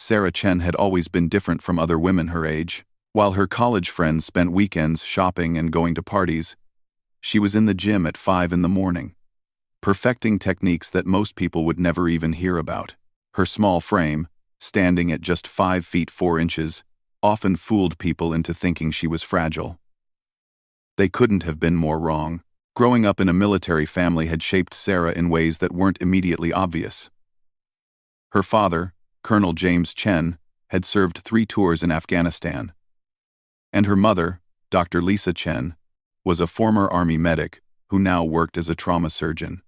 Sarah Chen had always been different from other women her age. While her college friends spent weekends shopping and going to parties, she was in the gym at 5 in the morning, perfecting techniques that most people would never even hear about. Her small frame, standing at just 5 feet 4 inches, often fooled people into thinking she was fragile. They couldn't have been more wrong. Growing up in a military family had shaped Sarah in ways that weren't immediately obvious. Her father, Colonel James Chen, had served 3 tours in Afghanistan, and her mother, Dr. Lisa Chen, was a former Army medic who now worked as a trauma surgeon.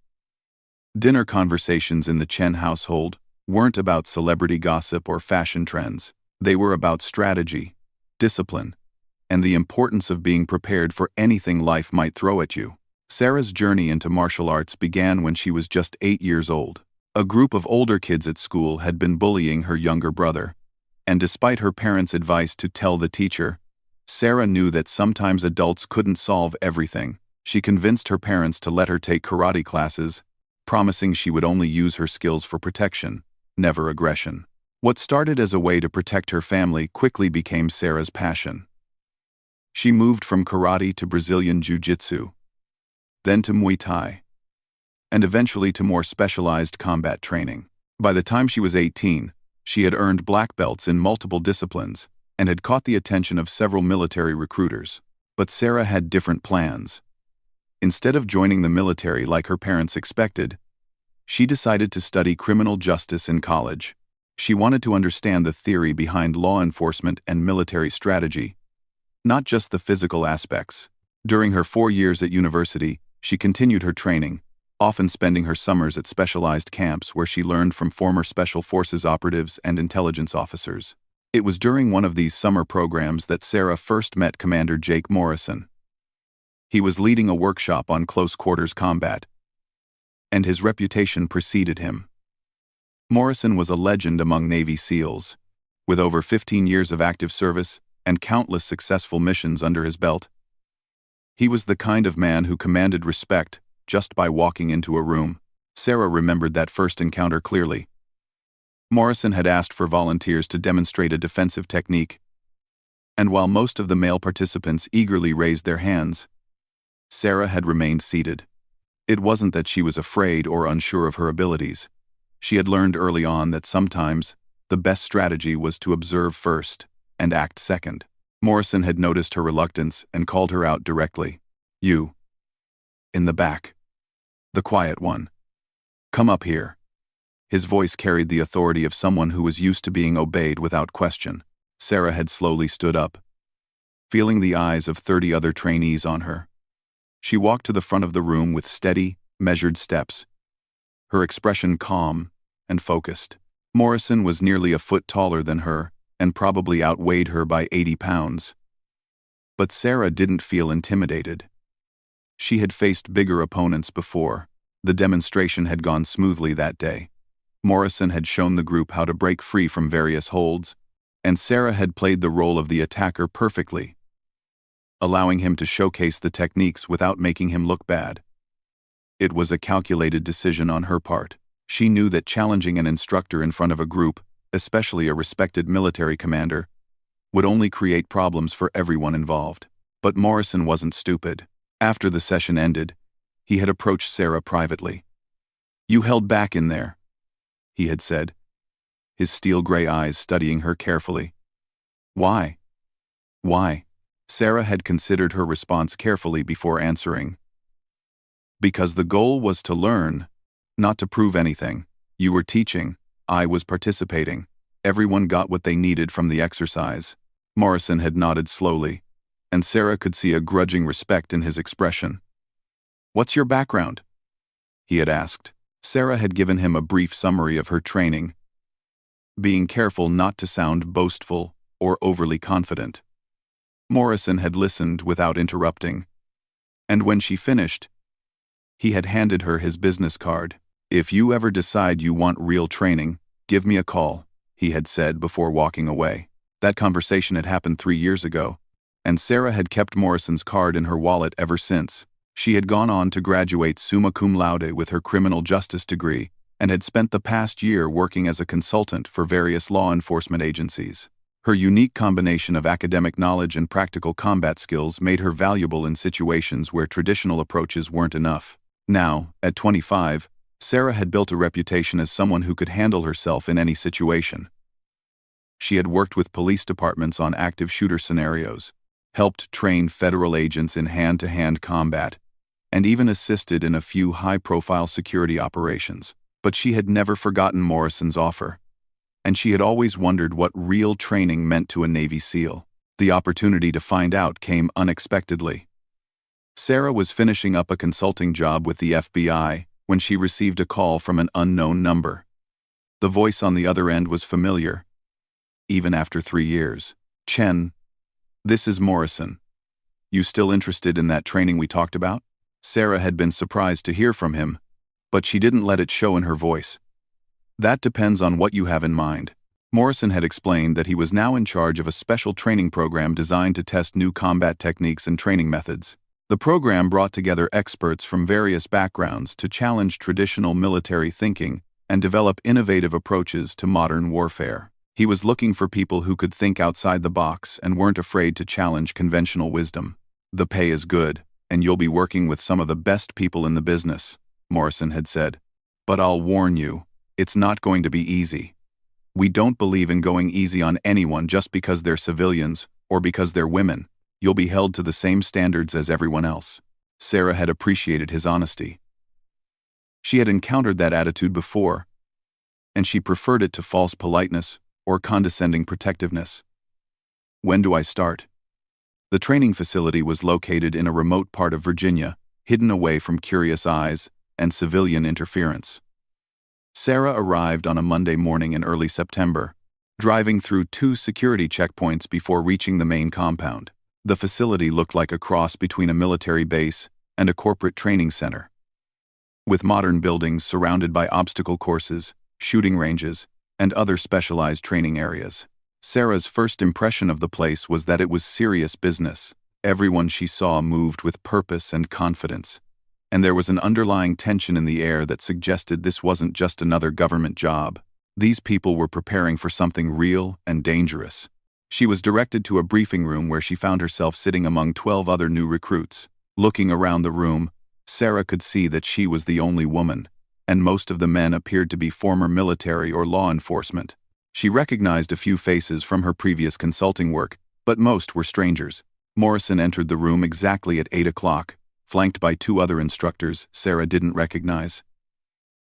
Dinner conversations in the Chen household weren't about celebrity gossip or fashion trends. They were about strategy, discipline, and the importance of being prepared for anything life might throw at you. Sarah's journey into martial arts began when she was just 8 years old. A group of older kids at school had been bullying her younger brother, and despite her parents' advice to tell the teacher, Sarah knew that sometimes adults couldn't solve everything. She convinced her parents to let her take karate classes, promising she would only use her skills for protection, never aggression. What started as a way to protect her family quickly became Sarah's passion. She moved from karate to Brazilian jiu-jitsu, then to Muay Thai, and eventually to more specialized combat training. By the time she was 18, she had earned black belts in multiple disciplines and had caught the attention of several military recruiters. But Sarah had different plans. Instead of joining the military like her parents expected, she decided to study criminal justice in college. She wanted to understand the theory behind law enforcement and military strategy, not just the physical aspects. During her 4 years at university, she continued her training, often spending her summers at specialized camps where she learned from former Special Forces operatives and intelligence officers. It was during one of these summer programs that Sarah first met Commander Jake Morrison. He was leading a workshop on close-quarters combat, and his reputation preceded him. Morrison was a legend among Navy SEALs, with over 15 years of active service and countless successful missions under his belt. He was the kind of man who commanded respect just by walking into a room. Sarah remembered that first encounter clearly. Morrison had asked for volunteers to demonstrate a defensive technique, and while most of the male participants eagerly raised their hands, Sarah had remained seated. It wasn't that she was afraid or unsure of her abilities. She had learned early on that sometimes the best strategy was to observe first and act second. Morrison had noticed her reluctance and called her out directly. "You. In the back. The quiet one. Come up here." His voice carried the authority of someone who was used to being obeyed without question. Sarah had slowly stood up, feeling the eyes of 30 other trainees on her. She walked to the front of the room with steady, measured steps, her expression calm and focused. Morrison was nearly a foot taller than her and probably outweighed her by 80 pounds. But Sarah didn't feel intimidated. She had faced bigger opponents before. The demonstration had gone smoothly that day. Morrison had shown the group how to break free from various holds, and Sarah had played the role of the attacker perfectly, allowing him to showcase the techniques without making him look bad. It was a calculated decision on her part. She knew that challenging an instructor in front of a group, especially a respected military commander, would only create problems for everyone involved. But Morrison wasn't stupid. After the session ended, he had approached Sarah privately. "You held back in there," he had said, his steel-gray eyes studying her carefully. "Why?" "Why?" Sarah had considered her response carefully before answering. "Because the goal was to learn, not to prove anything. You were teaching, I was participating. Everyone got what they needed from the exercise." Morrison had nodded slowly, and Sarah could see a grudging respect in his expression. "What's your background?" he had asked. Sarah had given him a brief summary of her training, being careful not to sound boastful or overly confident. Morrison had listened without interrupting, and when she finished, he had handed her his business card. "If you ever decide you want real training, give me a call," he had said before walking away. That conversation had happened 3 years ago, and Sarah had kept Morrison's card in her wallet ever since. She had gone on to graduate summa cum laude with her criminal justice degree and had spent the past year working as a consultant for various law enforcement agencies. Her unique combination of academic knowledge and practical combat skills made her valuable in situations where traditional approaches weren't enough. Now, at 25, Sarah had built a reputation as someone who could handle herself in any situation. She had worked with police departments on active shooter scenarios, helped train federal agents in hand-to-hand combat, and even assisted in a few high-profile security operations. But she had never forgotten Morrison's offer, and she had always wondered what real training meant to a Navy SEAL. The opportunity to find out came unexpectedly. Sarah was finishing up a consulting job with the FBI when she received a call from an unknown number. The voice on the other end was familiar, even after 3 years. "Chen, this is Morrison. You still interested in that training we talked about?" Sarah had been surprised to hear from him, but she didn't let it show in her voice. "That depends on what you have in mind." Morrison had explained that he was now in charge of a special training program designed to test new combat techniques and training methods. The program brought together experts from various backgrounds to challenge traditional military thinking and develop innovative approaches to modern warfare. He was looking for people who could think outside the box and weren't afraid to challenge conventional wisdom. "The pay is good, and you'll be working with some of the best people in the business," Morrison had said. "But I'll warn you, it's not going to be easy. We don't believe in going easy on anyone just because they're civilians or because they're women. You'll be held to the same standards as everyone else." Sarah had appreciated his honesty. She had encountered that attitude before, and she preferred it to false politeness or condescending protectiveness. "When do I start?" The training facility was located in a remote part of Virginia, hidden away from curious eyes and civilian interference. Sarah arrived on a Monday morning in early September, driving through 2 security checkpoints before reaching the main compound. The facility looked like a cross between a military base and a corporate training center, with modern buildings surrounded by obstacle courses, shooting ranges, and other specialized training areas. Sarah's first impression of the place was that it was serious business. Everyone she saw moved with purpose and confidence, and there was an underlying tension in the air that suggested this wasn't just another government job. These people were preparing for something real and dangerous. She was directed to a briefing room where she found herself sitting among 12 other new recruits. Looking around the room, Sarah could see that she was the only woman, and most of the men appeared to be former military or law enforcement. She recognized a few faces from her previous consulting work, but most were strangers. Morrison entered the room exactly at 8 o'clock, flanked by 2 other instructors Sarah didn't recognize.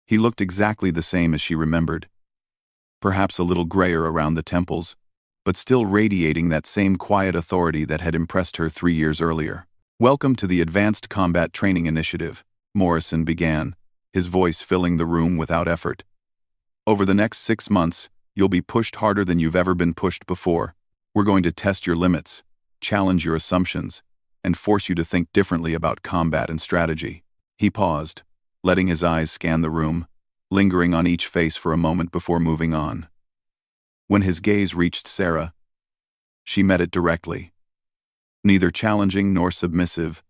He looked exactly the same as she remembered, perhaps a little grayer around the temples, but still radiating that same quiet authority that had impressed her 3 years earlier. "Welcome to the Advanced Combat Training Initiative," Morrison began, his voice filling the room without effort. "Over the next 6 months, you'll be pushed harder than you've ever been pushed before. We're going to test your limits, challenge your assumptions, and force you to think differently about combat and strategy." He paused, letting his eyes scan the room, lingering on each face for a moment before moving on. When his gaze reached Sarah, she met it directly. Neither challenging nor submissive,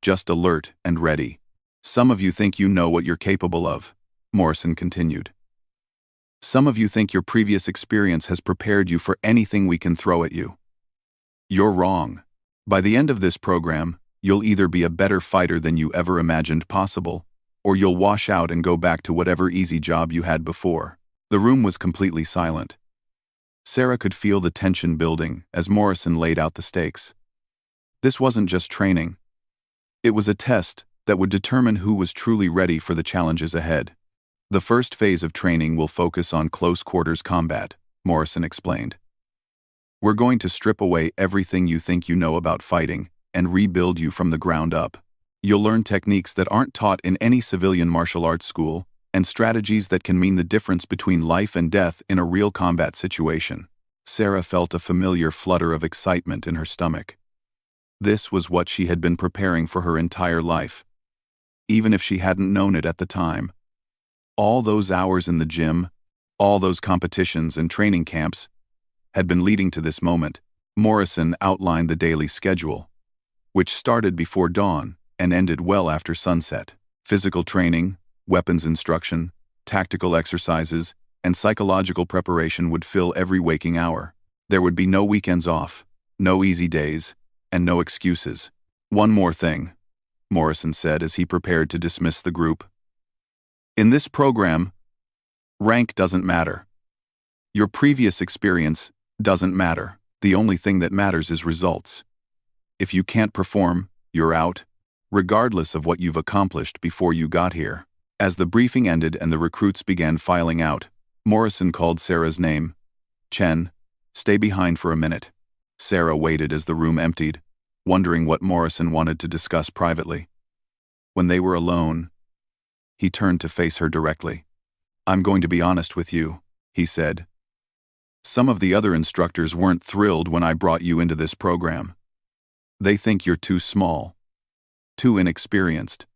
just alert and ready. "Some of you think you know what you're capable of," Morrison continued. "Some of you think your previous experience has prepared you for anything we can throw at you. You're wrong. By the end of this program, you'll either be a better fighter than you ever imagined possible, or you'll wash out and go back to whatever easy job you had before." The room was completely silent. Sarah could feel the tension building as Morrison laid out the stakes. This wasn't just training. It was a test that would determine who was truly ready for the challenges ahead. "The first phase of training will focus on close-quarters combat," Morrison explained. "We're going to strip away everything you think you know about fighting and rebuild you from the ground up. You'll learn techniques that aren't taught in any civilian martial arts school, and strategies that can mean the difference between life and death in a real combat situation." Sarah felt a familiar flutter of excitement in her stomach. This was what she had been preparing for her entire life, even if she hadn't known it at the time. All those hours in the gym, all those competitions and training camps, had been leading to this moment. Morrison outlined the daily schedule, which started before dawn and ended well after sunset. Physical training, weapons instruction, tactical exercises, and psychological preparation would fill every waking hour. There would be no weekends off, no easy days, and no excuses. "One more thing," Morrison said as he prepared to dismiss the group. "In this program, rank doesn't matter. Your previous experience doesn't matter. The only thing that matters is results. If you can't perform, you're out, regardless of what you've accomplished before you got here." As the briefing ended and the recruits began filing out, Morrison called Sarah's name. "Chen, stay behind for a minute." Sarah waited as the room emptied, wondering what Morrison wanted to discuss privately. When they were alone, he turned to face her directly. "I'm going to be honest with you," he said. "Some of the other instructors weren't thrilled when I brought you into this program. They think you're too small, too inexperienced,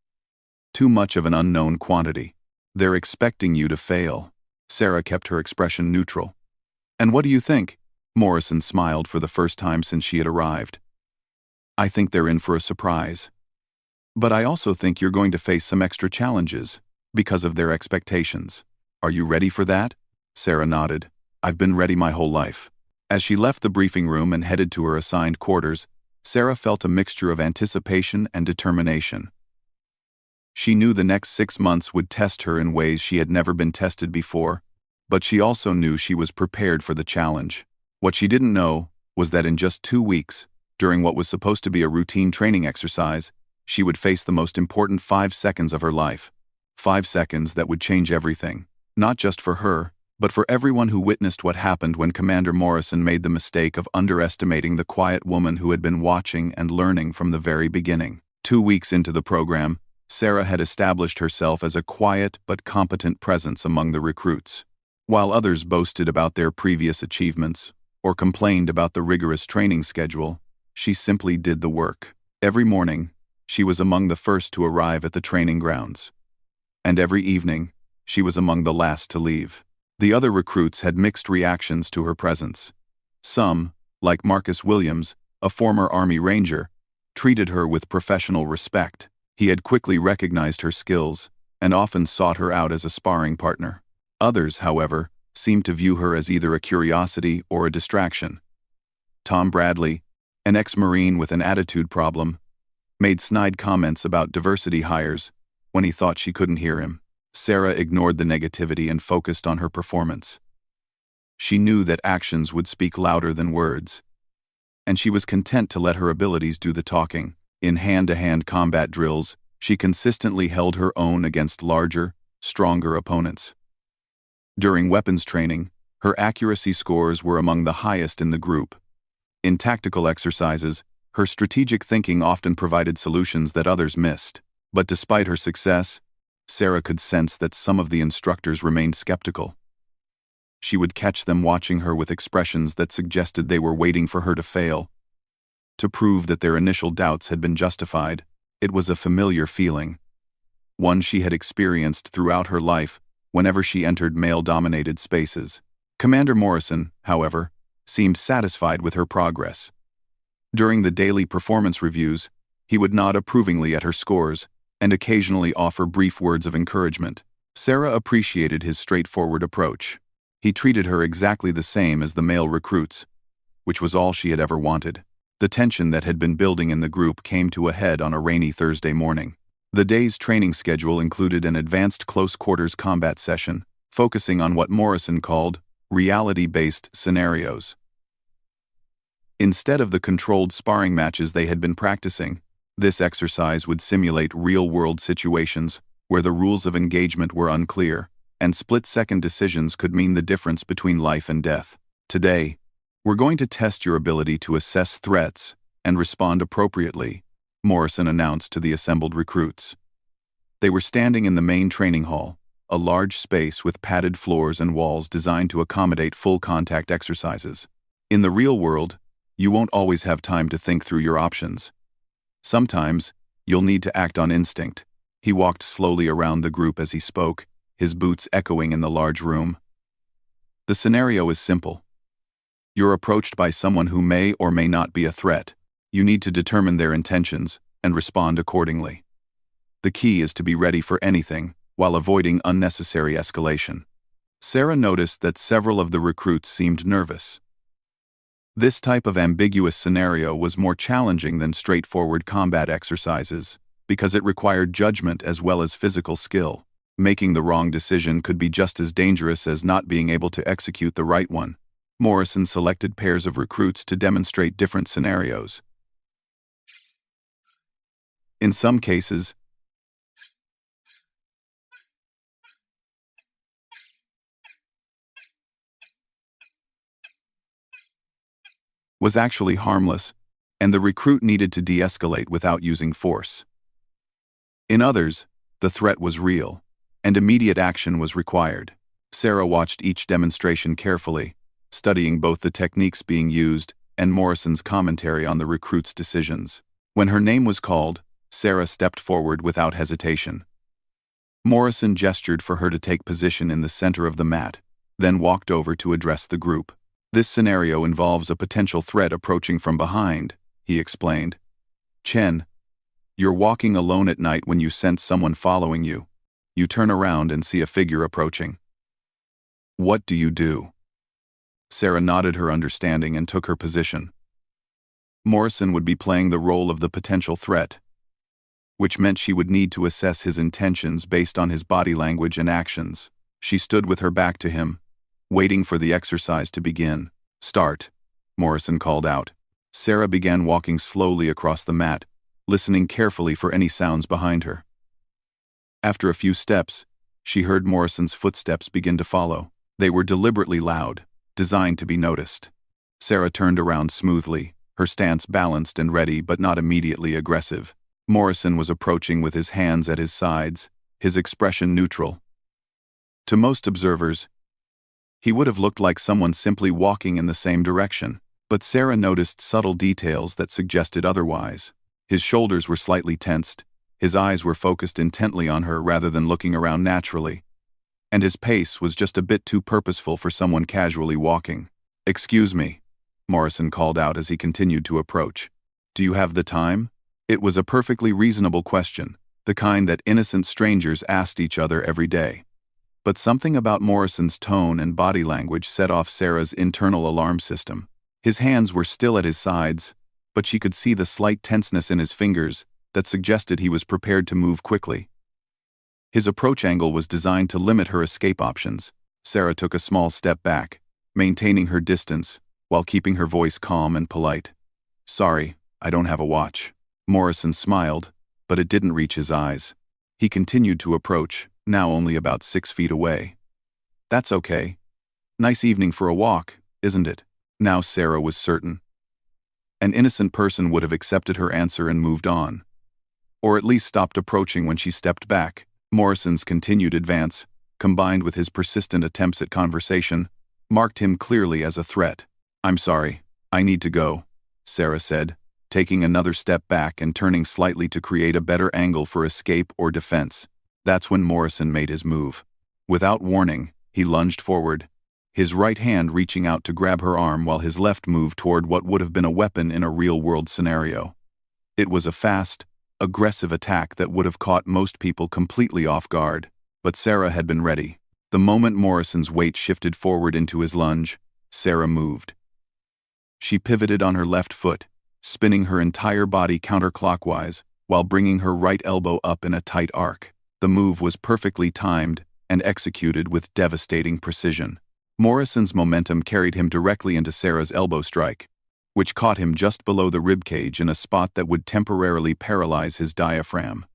too much of an unknown quantity. They're expecting you to fail." Sarah kept her expression neutral. "And what do you think?" Morrison smiled for the first time since she had arrived. "I think they're in for a surprise. But I also think you're going to face some extra challenges because of their expectations. Are you ready for that?" Sarah nodded. "I've been ready my whole life." As she left the briefing room and headed to her assigned quarters, Sarah felt a mixture of anticipation and determination. She knew the next 6 months would test her in ways she had never been tested before, but she also knew she was prepared for the challenge. What she didn't know was that in just 2 weeks, during what was supposed to be a routine training exercise, she would face the most important 5 seconds of her life. 5 seconds that would change everything, not just for her, but for everyone who witnessed what happened when Commander Morrison made the mistake of underestimating the quiet woman who had been watching and learning from the very beginning. 2 weeks into the program, Sarah had established herself as a quiet but competent presence among the recruits. While others boasted about their previous achievements or complained about the rigorous training schedule, she simply did the work. Every morning, she was among the first to arrive at the training grounds. And every evening, she was among the last to leave. The other recruits had mixed reactions to her presence. Some, like Marcus Williams, a former Army Ranger, treated her with professional respect. He had quickly recognized her skills and often sought her out as a sparring partner. Others, however, seemed to view her as either a curiosity or a distraction. Tom Bradley, an ex-Marine with an attitude problem, made snide comments about diversity hires when he thought she couldn't hear him. Sarah ignored the negativity and focused on her performance. She knew that actions would speak louder than words, and she was content to let her abilities do the talking. In hand-to-hand combat drills, she consistently held her own against larger, stronger opponents. During weapons training, her accuracy scores were among the highest in the group. In tactical exercises, her strategic thinking often provided solutions that others missed. But despite her success, Sarah could sense that some of the instructors remained skeptical. She would catch them watching her with expressions that suggested they were waiting for her to fail, to prove that their initial doubts had been justified. It was a familiar feeling, one she had experienced throughout her life whenever she entered male-dominated spaces. Commander Morrison, however, seemed satisfied with her progress. During the daily performance reviews, he would nod approvingly at her scores and occasionally offer brief words of encouragement. Sarah appreciated his straightforward approach. He treated her exactly the same as the male recruits, which was all she had ever wanted. The tension that had been building in the group came to a head on a rainy Thursday morning. The day's training schedule included an advanced close-quarters combat session, focusing on what Morrison called reality-based scenarios. Instead of the controlled sparring matches they had been practicing, this exercise would simulate real-world situations where the rules of engagement were unclear, and split-second decisions could mean the difference between life and death. "Today, we're going to test your ability to assess threats and respond appropriately," Morrison announced to the assembled recruits. They were standing in the main training hall, a large space with padded floors and walls designed to accommodate full-contact exercises. "In the real world, you won't always have time to think through your options. Sometimes, you'll need to act on instinct." He walked slowly around the group as he spoke, his boots echoing in the large room. "The scenario is simple. You're approached by someone who may or may not be a threat. You need to determine their intentions and respond accordingly. The key is to be ready for anything, while avoiding unnecessary escalation. Sarah noticed that several of the recruits seemed nervous. This type of ambiguous scenario was more challenging than straightforward combat exercises, because it required judgment as well as physical skill. Making the wrong decision could be just as dangerous as not being able to execute the right one. Morrison selected pairs of recruits to demonstrate different scenarios. In some cases, was actually harmless, and the recruit needed to de-escalate without using force. In others, the threat was real, and immediate action was required. Sarah watched each demonstration carefully, studying both the techniques being used and Morrison's commentary on the recruit's decisions. When her name was called, Sarah stepped forward without hesitation. Morrison gestured for her to take position in the center of the mat, then walked over to address the group. This scenario involves a potential threat approaching from behind, he explained. Chen, you're walking alone at night when you sense someone following you. You turn around and see a figure approaching. What do you do? Sarah nodded her understanding and took her position. Morrison would be playing the role of the potential threat, which meant she would need to assess his intentions based on his body language and actions. She stood with her back to him, waiting for the exercise to begin. Start, Morrison called out. Sarah began walking slowly across the mat, listening carefully for any sounds behind her. After a few steps, she heard Morrison's footsteps begin to follow. They were deliberately loud, designed to be noticed. Sarah turned around smoothly, her stance balanced and ready but not immediately aggressive. Morrison was approaching with his hands at his sides, his expression neutral. To most observers, he would have looked like someone simply walking in the same direction, but Sarah noticed subtle details that suggested otherwise. His shoulders were slightly tensed, his eyes were focused intently on her rather than looking around naturally, and his pace was just a bit too purposeful for someone casually walking. Excuse me, Morrison called out as he continued to approach. Do you have the time? It was a perfectly reasonable question, the kind that innocent strangers asked each other every day. But something about Morrison's tone and body language set off Sarah's internal alarm system. His hands were still at his sides, but she could see the slight tenseness in his fingers that suggested he was prepared to move quickly. His approach angle was designed to limit her escape options. Sarah took a small step back, maintaining her distance while keeping her voice calm and polite. Sorry, I don't have a watch. Morrison smiled, but it didn't reach his eyes. He continued to approach, now only about 6 feet away. That's okay. Nice evening for a walk, isn't it? Now Sarah was certain. An innocent person would have accepted her answer and moved on, or at least stopped approaching when she stepped back. Morrison's continued advance, combined with his persistent attempts at conversation, marked him clearly as a threat. I'm sorry, I need to go, Sarah said, taking another step back and turning slightly to create a better angle for escape or defense. That's when Morrison made his move. Without warning, he lunged forward, his right hand reaching out to grab her arm while his left moved toward what would have been a weapon in a real-world scenario. It was a fast, aggressive attack that would have caught most people completely off guard, but Sarah had been ready. The moment Morrison's weight shifted forward into his lunge, Sarah moved. She pivoted on her left foot, spinning her entire body counterclockwise while bringing her right elbow up in a tight arc. The move was perfectly timed and executed with devastating precision. Morrison's momentum carried him directly into Sarah's elbow strike, which caught him just below the ribcage in a spot that would temporarily paralyze his diaphragm.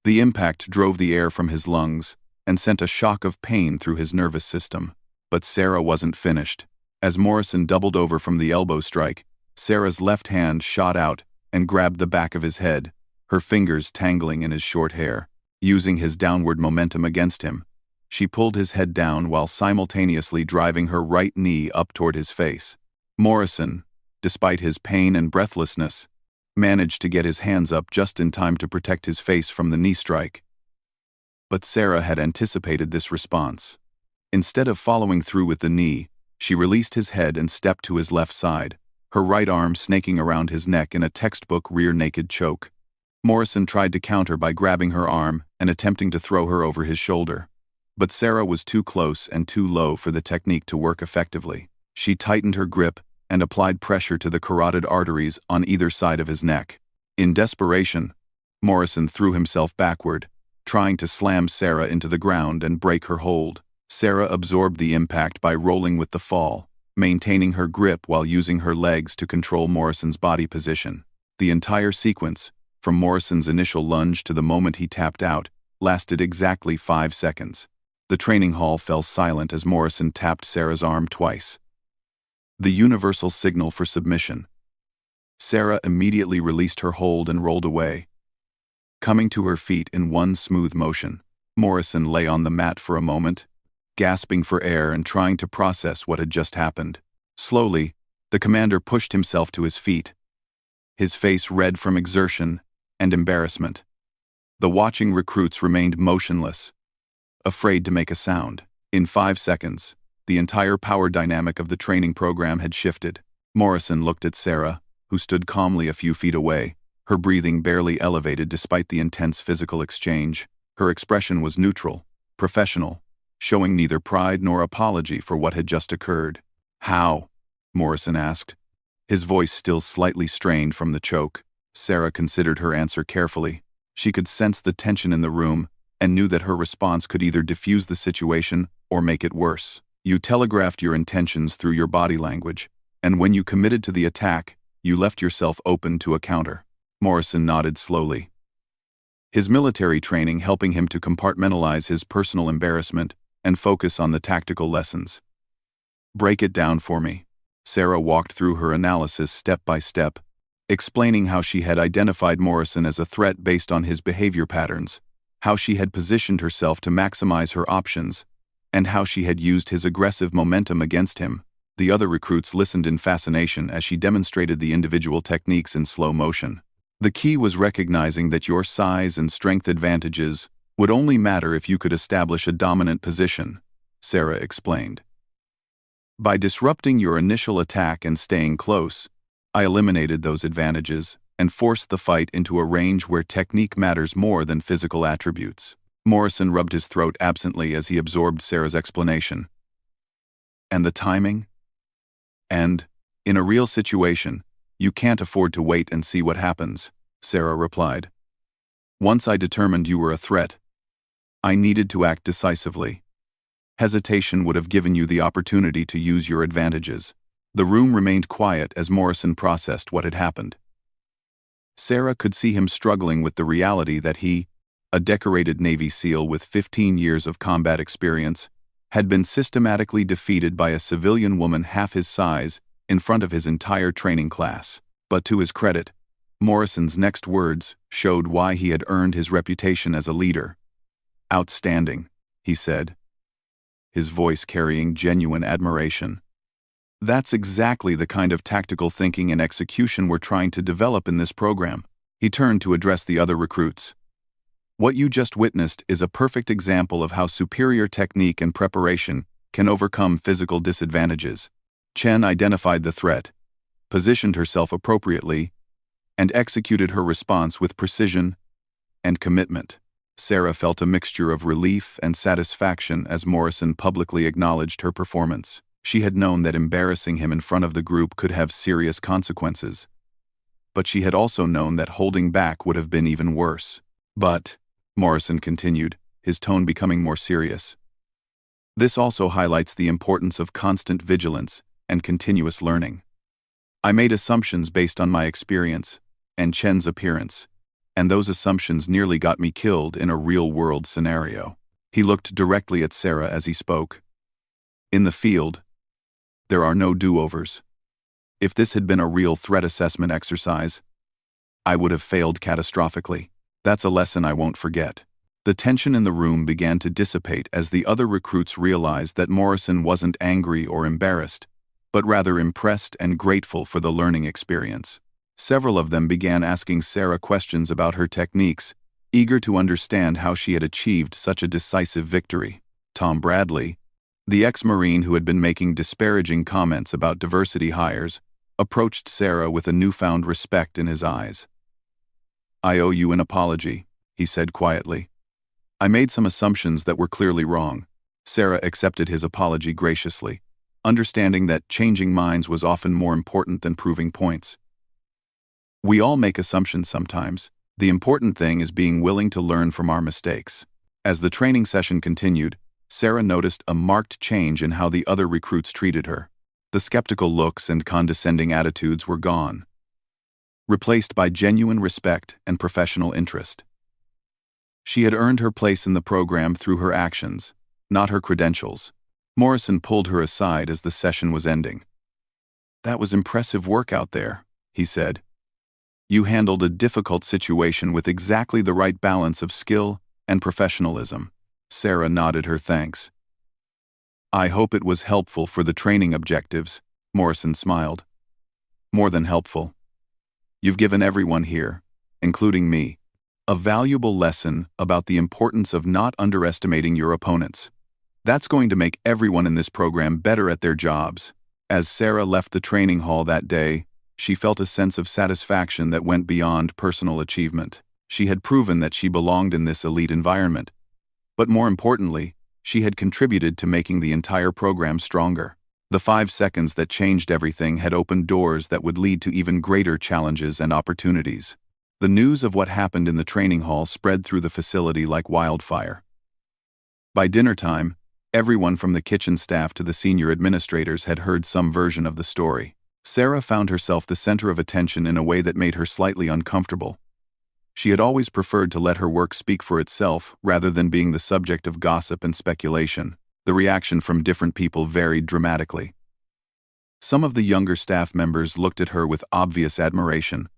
The impact drove the air from his lungs and sent a shock of pain through his nervous system. But Sarah wasn't finished. As Morrison doubled over from the elbow strike, Sarah's left hand shot out and grabbed the back of his head, her fingers tangling in his short hair. Using his downward momentum against him, she pulled his head down while simultaneously driving her right knee up toward his face. Morrison, despite his pain and breathlessness, managed to get his hands up just in time to protect his face from the knee strike. But Sarah had anticipated this response. Instead of following through with the knee, she released his head and stepped to his left side, her right arm snaking around his neck in a textbook rear naked choke. Morrison tried to counter by grabbing her arm and attempting to throw her over his shoulder. But Sarah was too close and too low for the technique to work effectively. She tightened her grip and applied pressure to the carotid arteries on either side of his neck. In desperation, Morrison threw himself backward, trying to slam Sarah into the ground and break her hold. Sarah absorbed the impact by rolling with the fall, maintaining her grip while using her legs to control Morrison's body position. The entire sequence, from Morrison's initial lunge to the moment he tapped out, lasted exactly 5 seconds. The training hall fell silent as Morrison tapped Sarah's arm twice. The universal signal for submission. Sarah immediately released her hold and rolled away. Coming to her feet in one smooth motion, Morrison lay on the mat for a moment, gasping for air and trying to process what had just happened. Slowly, the commander pushed himself to his feet, his face red from exertion and embarrassment. The watching recruits remained motionless, afraid to make a sound. In 5 seconds, the entire power dynamic of the training program had shifted. Morrison looked at Sarah, who stood calmly a few feet away, her breathing barely elevated despite the intense physical exchange. Her expression was neutral, professional, showing neither pride nor apology for what had just occurred. "How?" Morrison asked, his voice still slightly strained from the choke. Sarah considered her answer carefully. She could sense the tension in the room and knew that her response could either diffuse the situation or make it worse. "You telegraphed your intentions through your body language, and when you committed to the attack, you left yourself open to a counter." Morrison nodded slowly, his military training helping him to compartmentalize his personal embarrassment and focus on the tactical lessons. "Break it down for me." Sarah walked through her analysis step by step, explaining how she had identified Morrison as a threat based on his behavior patterns, how she had positioned herself to maximize her options, and how she had used his aggressive momentum against him. The other recruits listened in fascination as she demonstrated the individual techniques in slow motion. "The key was recognizing that your size and strength advantages would only matter if you could establish a dominant position," Sarah explained. "By disrupting your initial attack and staying close, I eliminated those advantages and forced the fight into a range where technique matters more than physical attributes." Morrison rubbed his throat absently as he absorbed Sarah's explanation. "And the timing? And, in a real situation, you can't afford to wait and see what happens," Sarah replied. "Once I determined you were a threat, I needed to act decisively. Hesitation would have given you the opportunity to use your advantages." The room remained quiet as Morrison processed what had happened. Sarah could see him struggling with the reality that he, a decorated Navy SEAL with 15 years of combat experience, had been systematically defeated by a civilian woman half his size in front of his entire training class. But to his credit, Morrison's next words showed why he had earned his reputation as a leader. "Outstanding," he said, his voice carrying genuine admiration. "That's exactly the kind of tactical thinking and execution we're trying to develop in this program." He turned to address the other recruits. "What you just witnessed is a perfect example of how superior technique and preparation can overcome physical disadvantages." Chen identified the threat, positioned herself appropriately, and executed her response with precision and commitment. Sarah felt a mixture of relief and satisfaction as Morrison publicly acknowledged her performance. She had known that embarrassing him in front of the group could have serious consequences, but she had also known that holding back would have been even worse. "But," Morrison continued, his tone becoming more serious, "this also highlights the importance of constant vigilance and continuous learning. I made assumptions based on my experience and Chen's appearance, and those assumptions nearly got me killed in a real-world scenario." He looked directly at Sarah as he spoke. "In the field, there are no do-overs. If this had been a real threat assessment exercise, I would have failed catastrophically. That's a lesson I won't forget." The tension in the room began to dissipate as the other recruits realized that Morrison wasn't angry or embarrassed, but rather impressed and grateful for the learning experience. Several of them began asking Sarah questions about her techniques, eager to understand how she had achieved such a decisive victory. Tom Bradley, the ex-Marine who had been making disparaging comments about diversity hires, approached Sarah with a newfound respect in his eyes. "I owe you an apology," he said quietly. "I made some assumptions that were clearly wrong." Sarah accepted his apology graciously, understanding that changing minds was often more important than proving points. We all make assumptions sometimes. The important thing is being willing to learn from our mistakes. As the training session continued, Sarah noticed a marked change in how the other recruits treated her. The skeptical looks and condescending attitudes were gone, replaced by genuine respect and professional interest. She had earned her place in the program through her actions, not her credentials. Morrison pulled her aside as the session was ending. "That was impressive work out there," he said. "You handled a difficult situation with exactly the right balance of skill and professionalism." Sarah nodded her thanks. "I hope it was helpful for the training objectives," Morrison smiled. "More than helpful. You've given everyone here, including me, a valuable lesson about the importance of not underestimating your opponents. That's going to make everyone in this program better at their jobs." As Sarah left the training hall that day, she felt a sense of satisfaction that went beyond personal achievement. She had proven that she belonged in this elite environment. But more importantly, she had contributed to making the entire program stronger. The 5 seconds that changed everything had opened doors that would lead to even greater challenges and opportunities. The news of what happened in the training hall spread through the facility like wildfire. By dinner time, everyone from the kitchen staff to the senior administrators had heard some version of the story. Sarah found herself the center of attention in a way that made her slightly uncomfortable. She had always preferred to let her work speak for itself rather than being the subject of gossip and speculation. The reaction from different people varied dramatically. Some of the younger staff members looked at her with obvious admiration,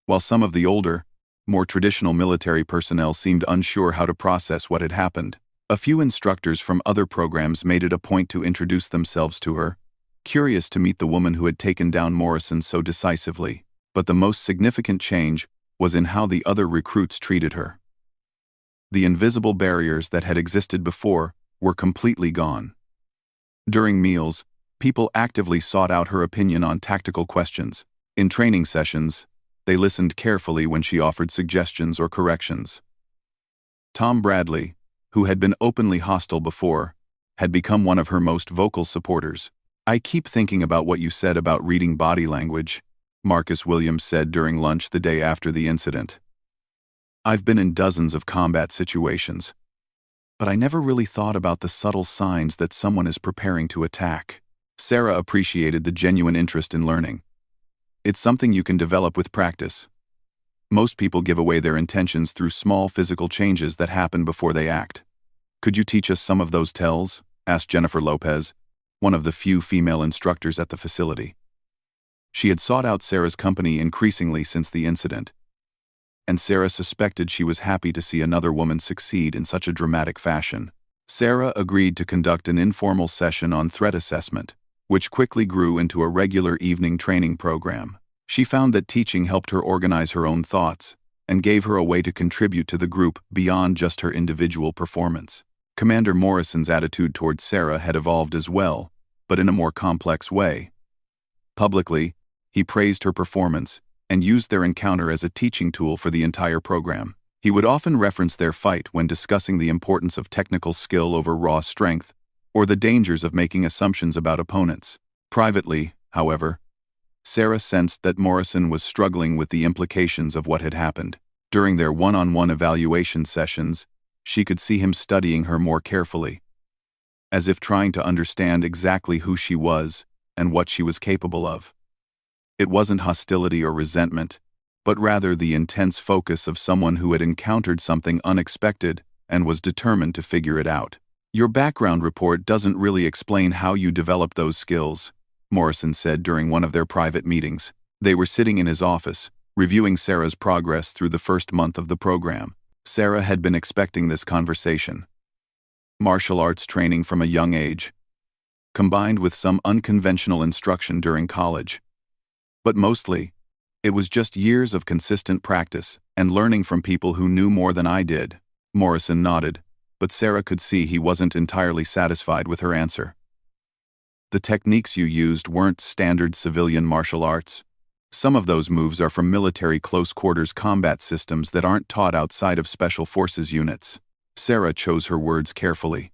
while some of the older, more traditional military personnel seemed unsure how to process what had happened. A few instructors from other programs made it a point to introduce themselves to her, curious to meet the woman who had taken down Morrison so decisively. But the most significant change was in how the other recruits treated her. The invisible barriers that had existed before were completely gone. During meals, people actively sought out her opinion on tactical questions. In training sessions, they listened carefully when she offered suggestions or corrections. Tom Bradley, who had been openly hostile before, had become one of her most vocal supporters. "I keep thinking about what you said about reading body language," Marcus Williams said during lunch the day after the incident. "I've been in dozens of combat situations, but I never really thought about the subtle signs that someone is preparing to attack." Sarah appreciated the genuine interest in learning. "It's something you can develop with practice. Most people give away their intentions through small physical changes that happen before they act. Could you teach us some of those tells?" asked Jennifer Lopez, one of the few female instructors at the facility. She had sought out Sarah's company increasingly since the incident, and Sarah suspected she was happy to see another woman succeed in such a dramatic fashion. Sarah agreed to conduct an informal session on threat assessment, which quickly grew into a regular evening training program. She found that teaching helped her organize her own thoughts and gave her a way to contribute to the group beyond just her individual performance. Commander Morrison's attitude towards Sarah had evolved as well, but in a more complex way. Publicly, he praised her performance and used their encounter as a teaching tool for the entire program. He would often reference their fight when discussing the importance of technical skill over raw strength, or the dangers of making assumptions about opponents. Privately, however, Sarah sensed that Morrison was struggling with the implications of what had happened. During their one-on-one evaluation sessions, she could see him studying her more carefully, as if trying to understand exactly who she was and what she was capable of. It wasn't hostility or resentment, but rather the intense focus of someone who had encountered something unexpected and was determined to figure it out. "Your background report doesn't really explain how you developed those skills," Morrison said during one of their private meetings. They were sitting in his office, reviewing Sarah's progress through the first month of the program. Sarah had been expecting this conversation. Martial arts training from a young age, combined with some unconventional instruction during college. But mostly, it was just years of consistent practice and learning from people who knew more than I did. Morrison nodded, but Sarah could see he wasn't entirely satisfied with her answer. "The techniques you used weren't standard civilian martial arts," Some of those moves are from military close-quarters combat systems that aren't taught outside of special forces units. Sarah chose her words carefully.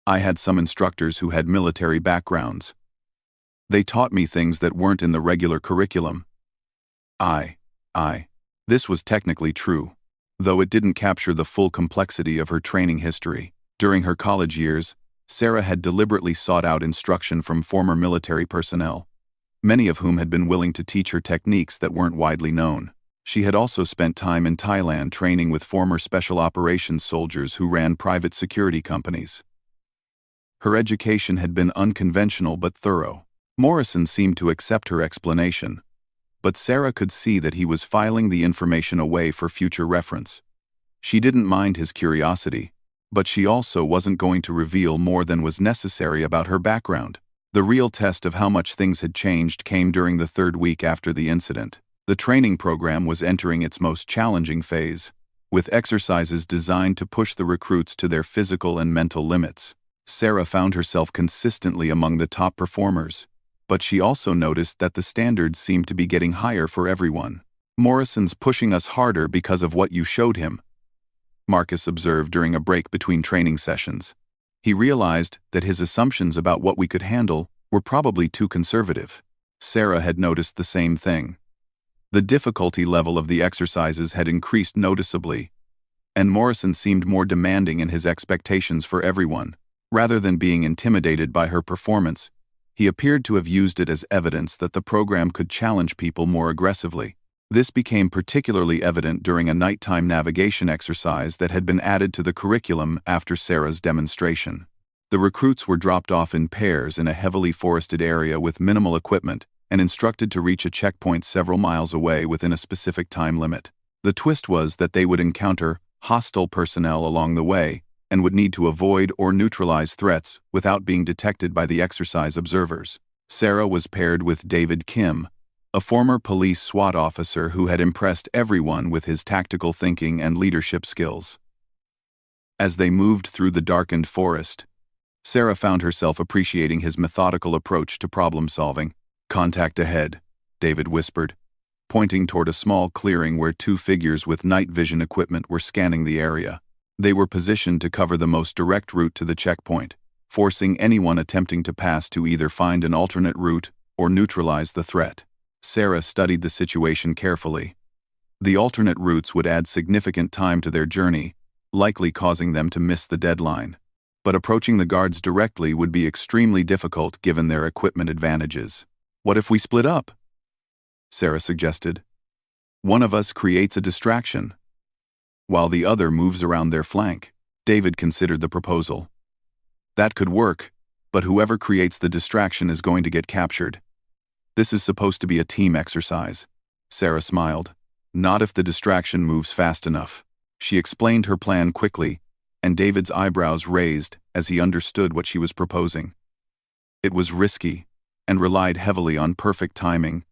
I had some instructors who had military backgrounds. They taught me things that weren't in the regular curriculum. This was technically true, though it didn't capture the full complexity of her training history. During her college years, Sarah had deliberately sought out instruction from former military personnel, many of whom had been willing to teach her techniques that weren't widely known. She had also spent time in Thailand training with former special operations soldiers who ran private security companies. Her education had been unconventional but thorough. Morrison seemed to accept her explanation, but Sarah could see that he was filing the information away for future reference. She didn't mind his curiosity, but she also wasn't going to reveal more than was necessary about her background. The real test of how much things had changed came during the third week after the incident. The training program was entering its most challenging phase, with exercises designed to push the recruits to their physical and mental limits. Sarah found herself consistently among the top performers, but she also noticed that the standards seemed to be getting higher for everyone. Morrison's pushing us harder because of what you showed him, Marcus observed during a break between training sessions. He realized that his assumptions about what we could handle were probably too conservative. Sarah had noticed the same thing. The difficulty level of the exercises had increased noticeably, and Morrison seemed more demanding in his expectations for everyone. Rather than being intimidated by her performance, he appeared to have used it as evidence that the program could challenge people more aggressively. This became particularly evident during a nighttime navigation exercise that had been added to the curriculum after Sarah's demonstration. The recruits were dropped off in pairs in a heavily forested area with minimal equipment and instructed to reach a checkpoint several miles away within a specific time limit. The twist was that they would encounter hostile personnel along the way and would need to avoid or neutralize threats without being detected by the exercise observers. Sarah was paired with David Kim, a former police SWAT officer who had impressed everyone with his tactical thinking and leadership skills. As they moved through the darkened forest, Sarah found herself appreciating his methodical approach to problem-solving. Contact ahead, David whispered, pointing toward a small clearing where two figures with night vision equipment were scanning the area. They were positioned to cover the most direct route to the checkpoint, forcing anyone attempting to pass to either find an alternate route or neutralize the threat. Sarah studied the situation carefully. The alternate routes would add significant time to their journey, likely causing them to miss the deadline. But approaching the guards directly would be extremely difficult given their equipment advantages. What if we split up? Sarah suggested. One of us creates a distraction, while the other moves around their flank. David considered the proposal. That could work, but whoever creates the distraction is going to get captured. This is supposed to be a team exercise. Sarah smiled. Not if the distraction moves fast enough. She explained her plan quickly, and David's eyebrows raised as he understood what she was proposing. It was risky, and relied heavily on perfect timing,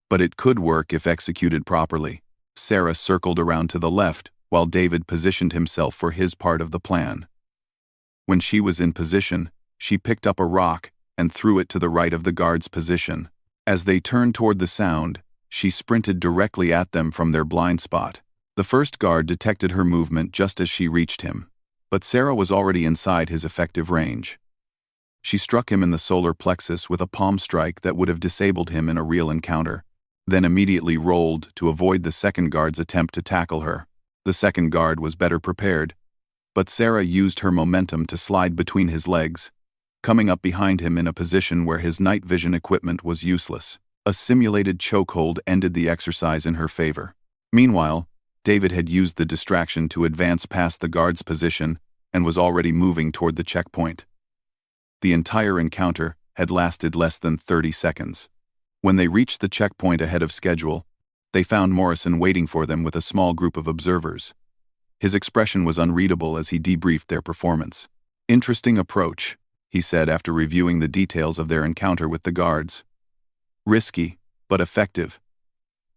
but it could work if executed properly. Sarah circled around to the left, while David positioned himself for his part of the plan. When she was in position, she picked up a rock and threw it to the right of the guard's position. As they turned toward the sound, she sprinted directly at them from their blind spot. The first guard detected her movement just as she reached him, but Sarah was already inside his effective range. She struck him in the solar plexus with a palm strike that would have disabled him in a real encounter, then immediately rolled to avoid the second guard's attempt to tackle her. The second guard was better prepared, but Sarah used her momentum to slide between his legs, coming up behind him in a position where his night vision equipment was useless. A simulated chokehold ended the exercise in her favor. Meanwhile, David had used the distraction to advance past the guard's position and was already moving toward the checkpoint. The entire encounter had lasted less than 30 seconds. When they reached the checkpoint ahead of schedule, they found Morrison waiting for them with a small group of observers. His expression was unreadable as he debriefed their performance. Interesting approach, he said after reviewing the details of their encounter with the guards. Risky, but effective.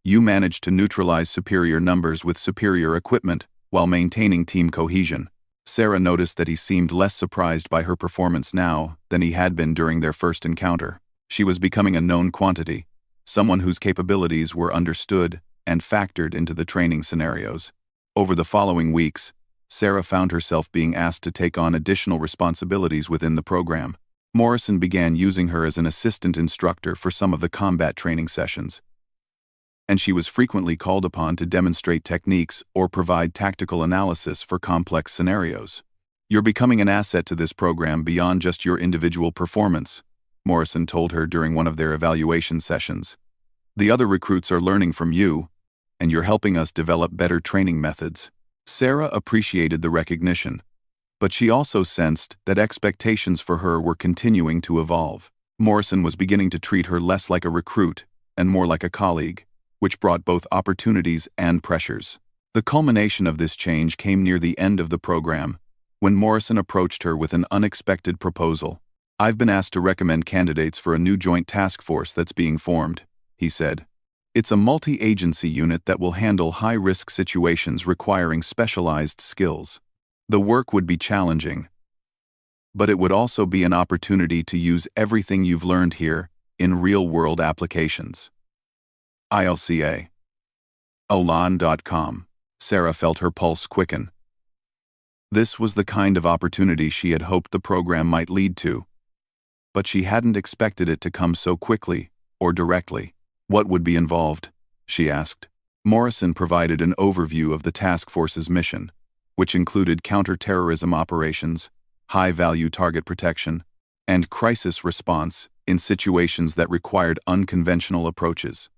You managed to neutralize superior numbers with superior equipment while maintaining team cohesion. Sarah noticed that he seemed less surprised by her performance now than he had been during their first encounter. She was becoming a known quantity, someone whose capabilities were understood and factored into the training scenarios. Over the following weeks, Sarah found herself being asked to take on additional responsibilities within the program. Morrison began using her as an assistant instructor for some of the combat training sessions, and she was frequently called upon to demonstrate techniques or provide tactical analysis for complex scenarios. "You're becoming an asset to this program beyond just your individual performance," Morrison told her during one of their evaluation sessions. "The other recruits are learning from you, and you're helping us develop better training methods." Sarah appreciated the recognition, but she also sensed that expectations for her were continuing to evolve. Morrison was beginning to treat her less like a recruit and more like a colleague, which brought both opportunities and pressures. The culmination of this change came near the end of the program, when Morrison approached her with an unexpected proposal. "I've been asked to recommend candidates for a new joint task force that's being formed," he said. "It's a multi-agency unit that will handle high-risk situations requiring specialized skills. The work would be challenging, but it would also be an opportunity to use everything you've learned here in real-world applications." ILCA. Olan.com. Sarah felt her pulse quicken. This was the kind of opportunity she had hoped the program might lead to, but she hadn't expected it to come so quickly or directly. "What would be involved?" she asked. Morrison provided an overview of the task force's mission, which included counter-terrorism operations, high-value target protection, and crisis response in situations that required unconventional approaches.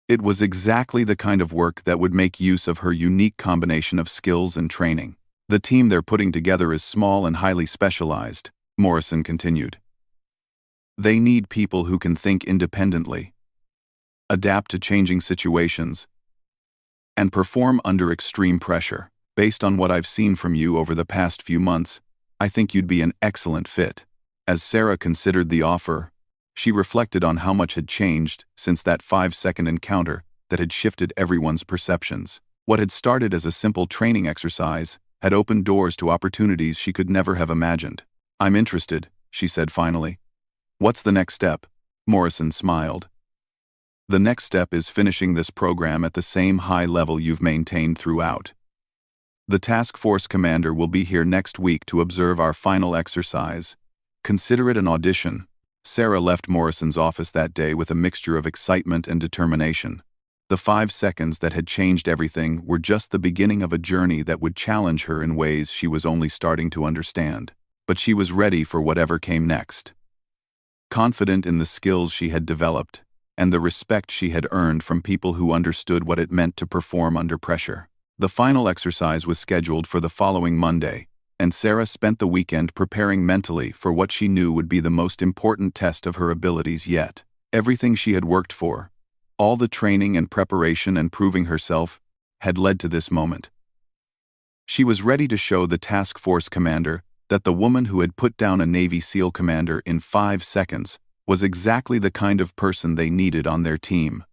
It was exactly the kind of work that would make use of her unique combination of skills and training. "The team they're putting together is small and highly specialized," Morrison continued. "They need people who can think independently, adapt to changing situations, and perform under extreme pressure. Based on what I've seen from you over the past few months, I think you'd be an excellent fit." As Sarah considered the offer, she reflected on how much had changed since that 5-second encounter that had shifted everyone's perceptions. What had started as a simple training exercise had opened doors to opportunities she could never have imagined. "I'm interested," she said finally. "What's the next step?" Morrison smiled. "The next step is finishing this program at the same high level you've maintained throughout. The task force commander will be here next week to observe our final exercise. Consider it an audition." Sarah left Morrison's office that day with a mixture of excitement and determination. The 5 seconds that had changed everything were just the beginning of a journey that would challenge her in ways she was only starting to understand. But she was ready for whatever came next. Confident in the skills she had developed, and the respect she had earned from people who understood what it meant to perform under pressure. The final exercise was scheduled for the following Monday, and Sarah spent the weekend preparing mentally for what she knew would be the most important test of her abilities yet. Everything she had worked for, all the training and preparation and proving herself, had led to this moment. She was ready to show the task force commander that the woman who had put down a Navy SEAL commander in 5 seconds was exactly the kind of person they needed on their team.